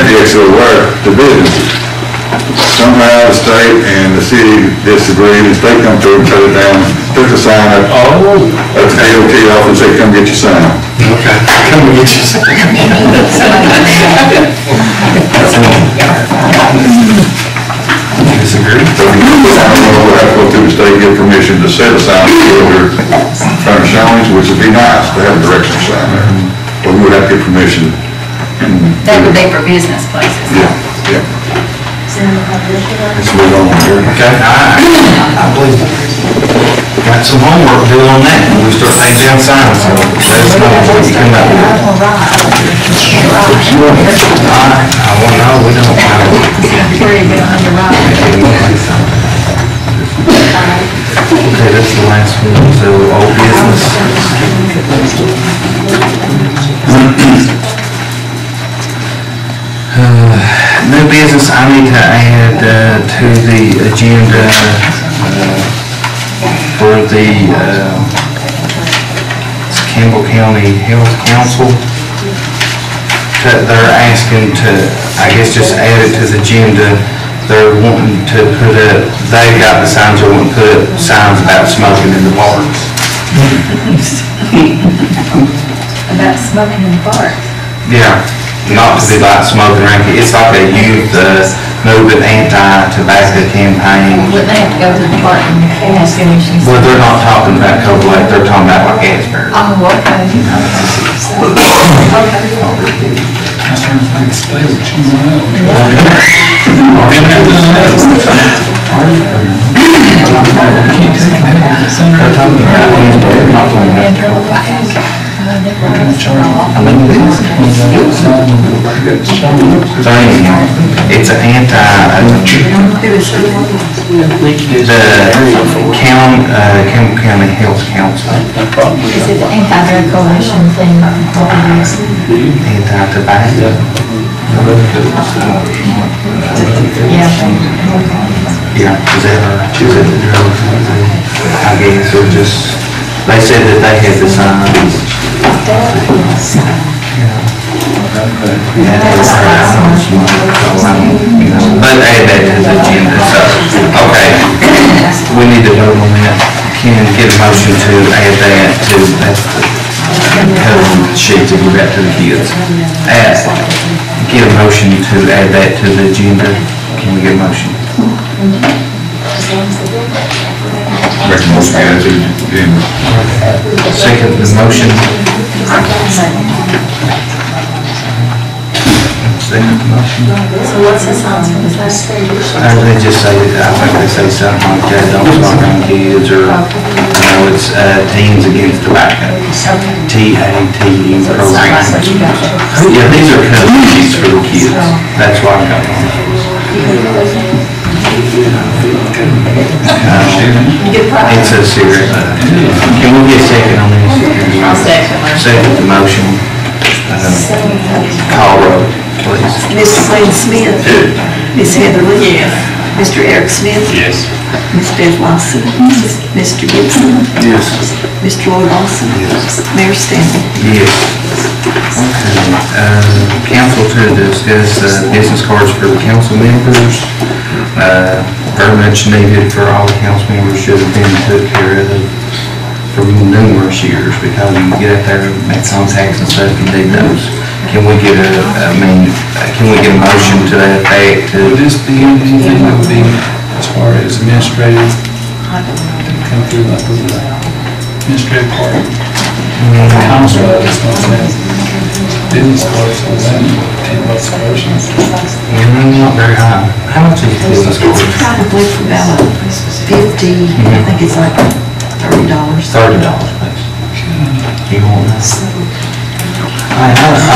Speaker 3: the exit where the businesses. Somehow the state and the city disagree, and the state come through and cut it down, took the sign up, at the DOT office, say, come get your sign.
Speaker 1: Okay. Come and get your Disagree?
Speaker 3: So we will have to go through the state, get permission to set a sign over in front of Shoney's, which would be nice to have a directional sign there. But we would have to get permission.
Speaker 6: That would be for business places.
Speaker 3: Yeah. Let's move on here.
Speaker 1: Okay, I believe got some homework to do on that when we start taking down signs, so let us know what you come up with. All right, I want to know, we don't know. Okay, that's the last one, so old business. New business, I need to add to the agenda for the Campbell County Health Council. They're asking to, I guess, just add it to the agenda. They're wanting to put up, they've got the signs, they're wanting to put up signs about smoking in the parks.
Speaker 6: About smoking in the park.
Speaker 1: Yeah, not to be like smoking around, it's like a youth movement anti-tobacco campaign.
Speaker 6: Wouldn't they have to go to the park and ask them if she's...
Speaker 1: Well, they're not talking about Cold Lake, they're talking about like Asbury.
Speaker 6: Oh, okay.
Speaker 1: It's an Campbell County Health Council.
Speaker 6: Is it the anti-drug coalition thing?
Speaker 1: Anti-tobacco. Yeah, is that the drugs? I guess, or just, they said that they had the signs. Yeah. But add that to the agenda, so, okay. We need to vote on that. Can get a motion to add that to, that's the code sheet to give that to the kids. Get a motion to add that to the agenda. Can we get a motion?
Speaker 3: Make a motion, add to the agenda.
Speaker 1: Second the motion. Second the motion.
Speaker 11: So what's this on?
Speaker 1: They just say, I think they say something like that, don't smoke on kids, or, you know, it's Teens Against Tobacco. TATE program. Yeah, these are cookies for the kids. That's why I got them. It's a cigarette. Can we get a second on this?
Speaker 6: I'll second.
Speaker 1: Second the motion. Call roll, please.
Speaker 12: Mr. Glenn Smith. Ms. Heather Lee. Mr. Eric Smith.
Speaker 4: Yes.
Speaker 12: Ms. Bev Lawson. Mr. Gibson.
Speaker 1: Yes.
Speaker 12: Mr. Lloyd Lawson. Mayor Stanley.
Speaker 1: Yes. Okay, council to discuss business cards for the council members. Very much needed for all the council members, should have been took care of for numerous years, because you get out there and make contacts and stuff, you need those. Can we get can we get a motion to that effect?
Speaker 10: Would this be anything that would be as far as administrative, come through like with the administrative part? Council, that's not that. Business cards, all that, $10 questions.
Speaker 1: Not very high. How much is business
Speaker 12: It's
Speaker 1: cards?
Speaker 12: probably for about 50, I think it's like $30.
Speaker 1: $30, please. You want that? I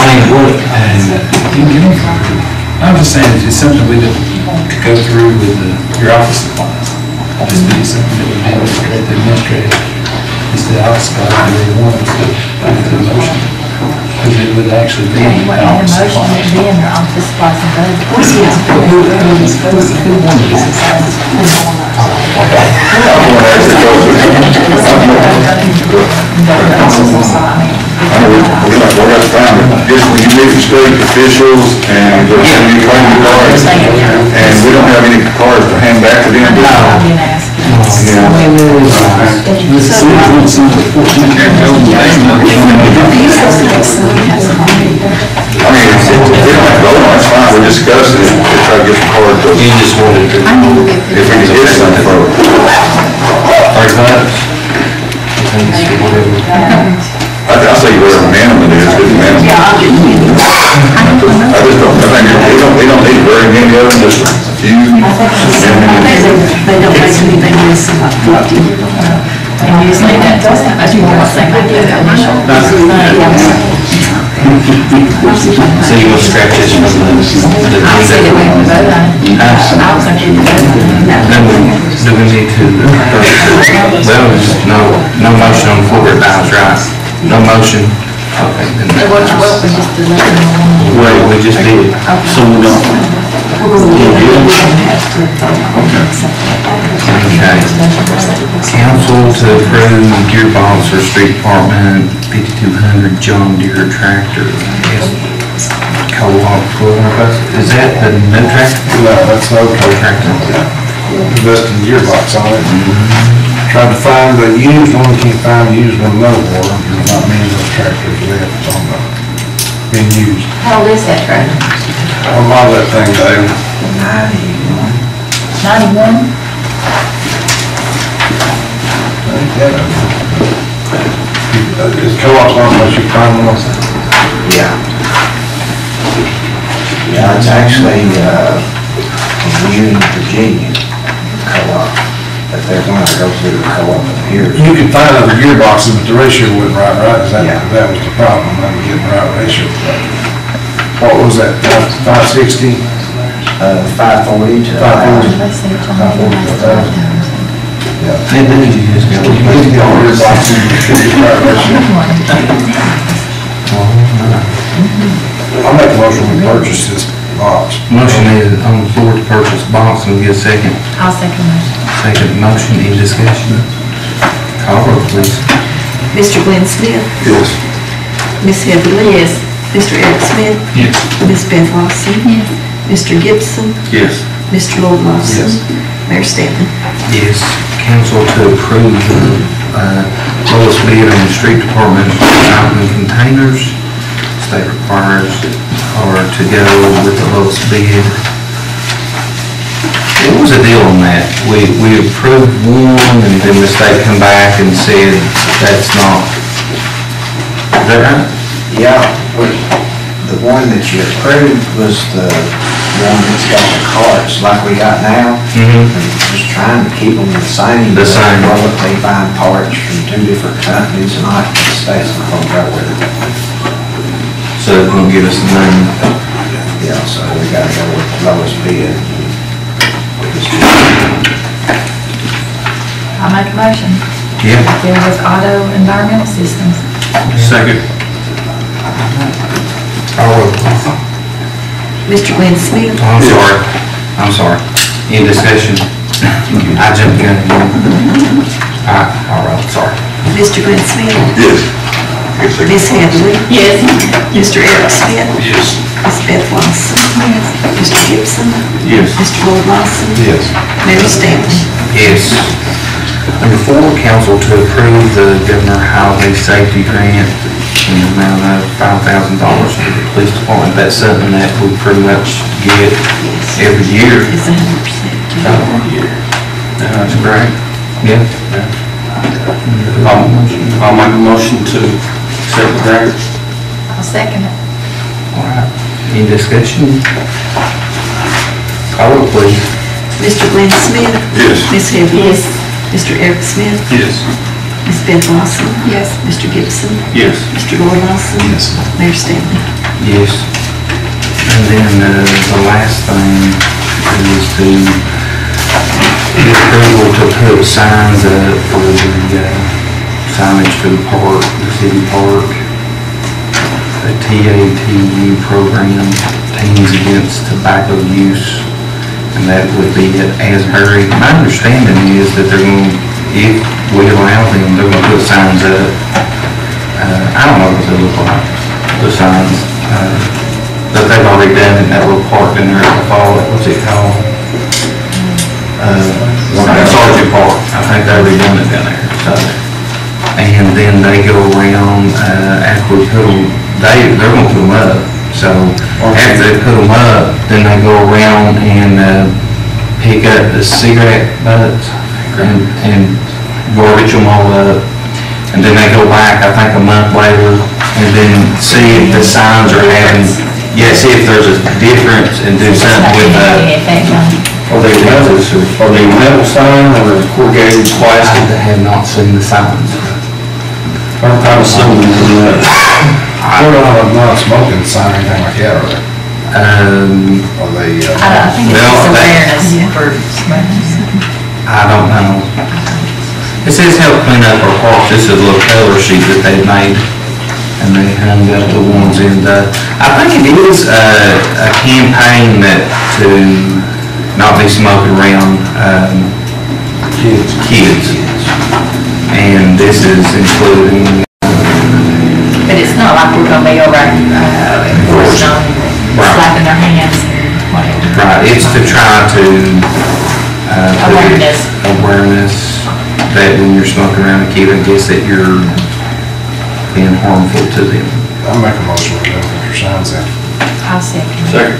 Speaker 1: mean, what,
Speaker 10: I'm just saying, it's something we could go through with your office supplies. Just be something that would be at the administrative, instead of office supplies, I really want to back to the motion. Because it would actually be
Speaker 6: You want
Speaker 10: an
Speaker 6: to
Speaker 10: office
Speaker 6: motion
Speaker 10: supply.
Speaker 6: to be in their office supplies and budget.
Speaker 3: I know we're not trying to, just when you meet the state officials and you claim the cards, and we don't have any cards to hand back to them. I mean, if we don't have to vote on it, it's fine, we're discussing it, to try to get the card to,
Speaker 1: you just wanted to,
Speaker 3: if we can get something for it.
Speaker 1: $30? Whatever.
Speaker 3: I say whatever minimum it is, good minimum. I just don't, I think we don't need very many of them, just a few.
Speaker 12: They don't make anything less than about 50.
Speaker 6: And usually that doesn't much more once they make the initial.
Speaker 1: So you want to scratch this from the.
Speaker 6: I'll say that we can vote on it. I'll second it.
Speaker 1: Do we need to, well, no motion on the floor, it bounds, right? No motion? Okay, then.
Speaker 6: So what we just did.
Speaker 1: Wait, we just did. So we don't. Okay. Council to approve gearbox for street department 5200 John Deere tractor. Co-op, is that the new tractor?
Speaker 9: No, that's no
Speaker 1: Tractor.
Speaker 9: invested in gearbox on it. Tried to find the used one, can't find the used one no more. There's not many of those tractors left on the, being used.
Speaker 6: How old is that tractor?
Speaker 9: A lot of that thing, Dave.
Speaker 6: 91?
Speaker 9: It's co-op's not unless you find one.
Speaker 13: Yeah. Yeah, it's actually, Union, Virginia co-op, but they're going to go through the co-op here.
Speaker 9: You could find other gearboxes, but the ratio wasn't right? Is that,
Speaker 13: Yeah.
Speaker 9: that was the problem, not getting the right ratio. What was that, 560?
Speaker 13: 540 to
Speaker 9: 540.
Speaker 13: 1,000.
Speaker 1: Hey, then you just go.
Speaker 9: You need to get all gearboxes, you should get the right ratio. I'll make a motion we purchase this box.
Speaker 1: Motion is on the floor to purchase box, and we get a second.
Speaker 6: I'll second motion.
Speaker 1: Second motion, any discussion? Call roll, please.
Speaker 12: Mr. Glenn Smith.
Speaker 3: Yes.
Speaker 12: Ms. Heather Lee.
Speaker 6: Yes.
Speaker 12: Mr. Eric Smith,
Speaker 10: Yes.
Speaker 12: Ms. Beth Lawson,
Speaker 6: Yes.
Speaker 12: Mr. Gibson,
Speaker 5: Yes.
Speaker 12: Mr. Lloyd Lawson, Mayor Stanley.
Speaker 1: Yes, council to approve the lowest bid on the street department recycling containers. State requires or to go with the lowest bid. What was the deal on that? We approved one and then the state come back and said that's not, is that right?
Speaker 13: Yeah, the one that you approved was the one that's got the carts like we got now.
Speaker 1: Mm-hmm.
Speaker 13: Just trying to keep them the same.
Speaker 1: The same.
Speaker 13: Well, if they find parts from two different companies, and I, the state's not gonna go with it.
Speaker 1: So it's gonna give us the money.
Speaker 13: Yeah, so we gotta go with the lowest bid.
Speaker 6: I'll make a motion.
Speaker 1: Yeah.
Speaker 6: Go with Auto Environmental Systems.
Speaker 5: Second.
Speaker 12: Mr. Glenn Smith,
Speaker 1: I'm sorry. Any discussion? I jumped in. All right, sorry.
Speaker 12: Mr. Glenn Smith,
Speaker 3: Yes.
Speaker 12: Ms. Heatherly,
Speaker 6: Yes.
Speaker 12: Mr. Eric Smith,
Speaker 5: Yes.
Speaker 12: Ms. Beth Lawson, Mr. Gibson,
Speaker 5: Yes.
Speaker 12: Mr. Lloyd Lawson,
Speaker 9: Yes.
Speaker 12: Mayor Stanley.
Speaker 1: Yes. Number 4, council to approve the Governor Highway Safety Grant in the amount of $5,000 for the police department. That's something that we pretty much get every year.
Speaker 12: It's 100%.
Speaker 5: That's great.
Speaker 1: Yeah.
Speaker 5: I'll make a motion to accept the grant.
Speaker 6: I'll second it.
Speaker 1: All right. Any discussion? Call it, please.
Speaker 12: Mr. Glenn Smith,
Speaker 3: Yes.
Speaker 12: Ms. Heatherly,
Speaker 6: Yes.
Speaker 12: Mr. Eric Smith,
Speaker 5: Yes.
Speaker 12: Ms. Beth Lawson,
Speaker 6: Yes.
Speaker 12: Mr. Gibson,
Speaker 5: Yes.
Speaker 12: Mr. Lloyd Lawson, Mayor Stanley.
Speaker 1: Yes. And then the last thing is to get approval to put signs up for the signage for the park, the city park, the TATU program, Teens Against Tobacco Use, and that would be at Asbury. My understanding is that they're going, if we allow them, they're going to put signs up. I don't know what they look like, the signs, but they've already done it in that little park in there at the fall, what's it called? Sergeant Park, I think they've already done it down there, so. And then they go around, after we put them, they're gonna put them up, so after they put them up, then they go around and, pick up the cigarette butts and garbage them all up. And then they go back, I think, a month later, and then see if the signs are having, see if there's a difference and do something with
Speaker 5: Are they metal sign or corrugated plastic?
Speaker 1: I have not seen the signs.
Speaker 5: I'm assuming that.
Speaker 9: They're not a smoking sign or anything like that, are they? Are they,
Speaker 6: I think it's just awareness for smokers.
Speaker 1: I don't know. It says help clean up our park. This is a little color sheet that they made, and they hung up the ones in the, I think it is a campaign that to not be smoking around kids. And this is including.
Speaker 6: But it's not like we're gonna be over, enforcing on, slapping their hands and whatever.
Speaker 1: Right, it's to try to. Awareness that when you're smoking around a kid, I guess that you're being harmful to them.
Speaker 9: I'll make a motion with them, put your signs in.
Speaker 6: I'll second.
Speaker 5: Second.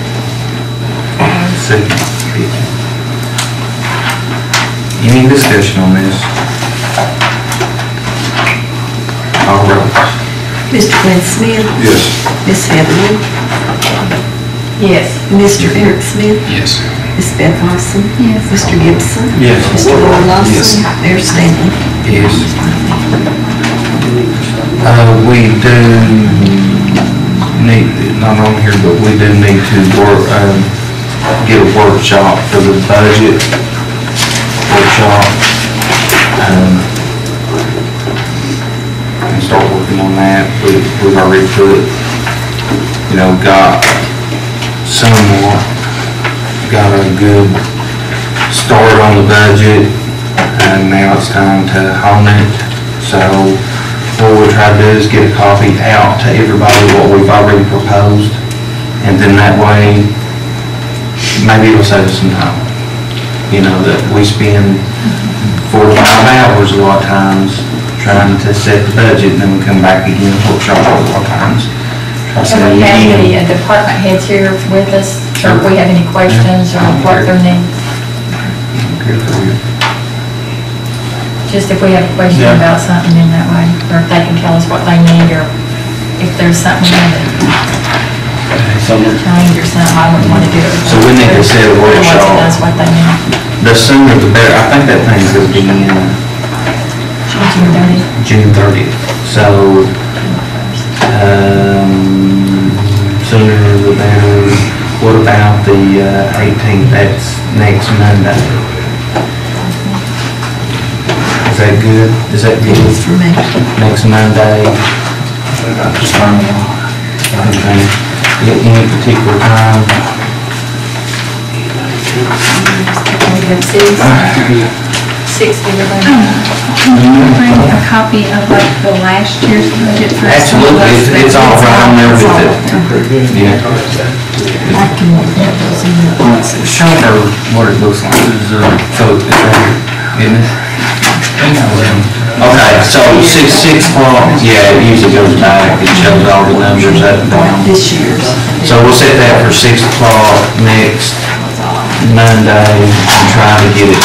Speaker 1: Second. Any discussion on this? All right.
Speaker 12: Mr. Glenn Smith,
Speaker 3: Yes.
Speaker 12: Ms. Heatherly,
Speaker 6: Yes.
Speaker 12: Mr. Eric Smith,
Speaker 10: Yes.
Speaker 12: Ms. Beth Lawson,
Speaker 6: Yes.
Speaker 12: Mr. Gibson,
Speaker 5: Yes.
Speaker 12: Mr. Lloyd Lawson, Mayor Stanley.
Speaker 1: Yes. We do need, not on here, but we do need to get a workshop for the budget workshop. And start working on that. We've already got a good start on the budget, and now it's time to hone it. So what we try to do is get a copy out to everybody what we've already proposed, and then that way, maybe it'll save us some time. You know, that we spend 4 to 5 hours a lot of times trying to set the budget, and then we come back again and workshop a lot of times.
Speaker 6: Do we have the department heads here with us, or if we have any questions or what their needs? Just if we have a question about something in that way, or if they can tell us what they need, or if there's something that change or something, I wouldn't want to do it.
Speaker 1: So we need to set a workshop.
Speaker 6: That's what they need.
Speaker 1: The sooner the better. I think that thing's going to be in
Speaker 6: June 30th.
Speaker 1: June 30th. So, sooner the better. What about the 18th? That's next Monday. Is that good? Is that good?
Speaker 12: For me.
Speaker 1: Next Monday? Okay. Any particular time?
Speaker 6: We have 6 everybody.
Speaker 12: Bring a copy of like the last year's budget for.
Speaker 1: Absolutely, it's all right on there with it. Yeah.
Speaker 12: I can look at those in the.
Speaker 1: Show her what it looks like. So, it's right here, isn't it? Okay, so 6 o'clock, yeah, it usually goes back, it shows all the numbers up and down.
Speaker 12: This year's.
Speaker 1: So we'll set that for 6 o'clock next Monday, and try to get it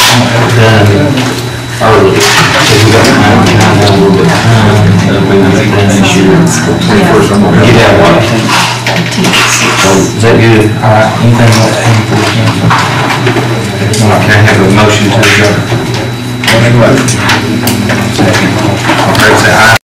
Speaker 1: done early. So we got time, kind of a little bit of time, so we can get it done this year. Get out what? So, is that good? All right, anything else for the council? Can I have a motion to adjourn? Second. All right, say aye.